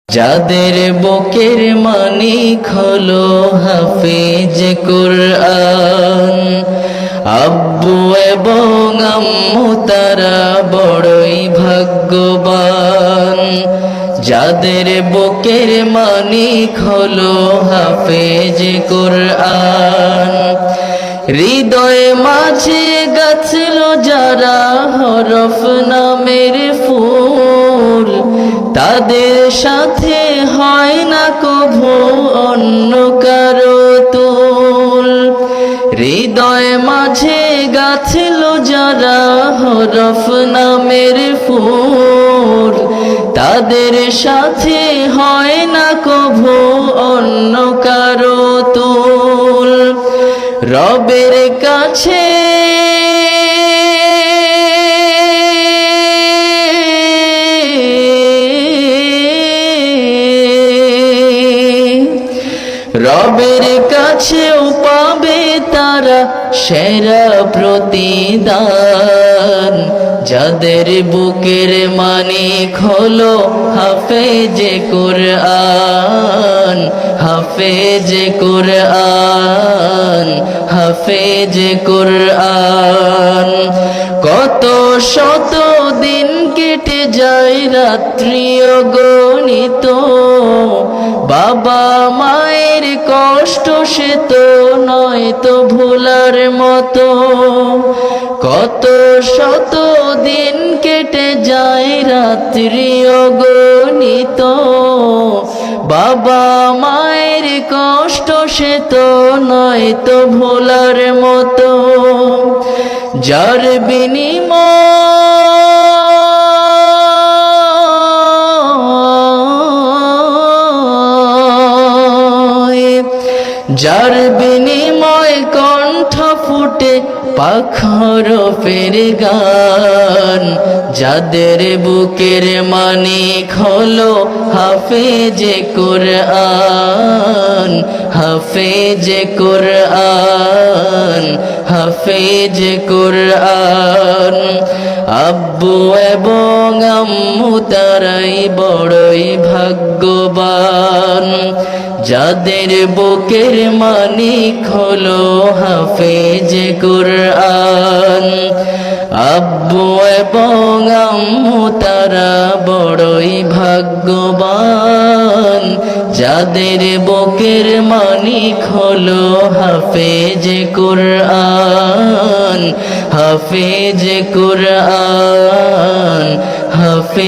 যাদের বুকের মানিক হলো হাফেজ কুরআন, আব্বু এবং আম্মু তারা বড়ই ভাগ্যবান। যাদের বুকের মানিক হলো হাফেজ কুরআন, হৃদয়ে মাঝে গাছলো যারা হরফ নামের ফুল, তাদের সাথে হয় না কভু অন্য কারো তুল। হৃদয়ে মাঝে গাছলো যারা হরফ নামের ফুল, তাদের সাথে হয় না কভু অন্য কারো তুল। রবের কাছে রবের কাছেও পাবে তারা সেরা প্রতিদান। যাদের বুকের মানিক হলো হাফেজে কুরআন, হাফেজে কুরআন, হাফেজে কুরআন। কত শত দিন কেটে যায় রাত্রি অগণিত, বাবা মায়ের কষ্ট সে তো নয় তো ভোলার মতো। কত শত দিন কেটে যায় রাত্রি অগণিত, বাবা মায়ের কষ্ট সে তো নয় তো ভোলার মতো। যার বিনিময় কণ্ঠ ফুটে পাখর ফের গান। যাদের বুকের মানিক হলো হাফেজে কুরআন, হাফেজে কুরআন, হাফেজে কুরআন। আব্বু এবং আম্মু তারাই বড়ই ভাগ্যবান। যাদের বুকের মানিক হলো হাফেজে কুরআন, আব্বু এবং আম্মু তারা বড়ই ভাগ্যবান। যাদের বুকের মানিক হলো হাফেজে কুরআন, হাফেজে কুরআন, হাফেজে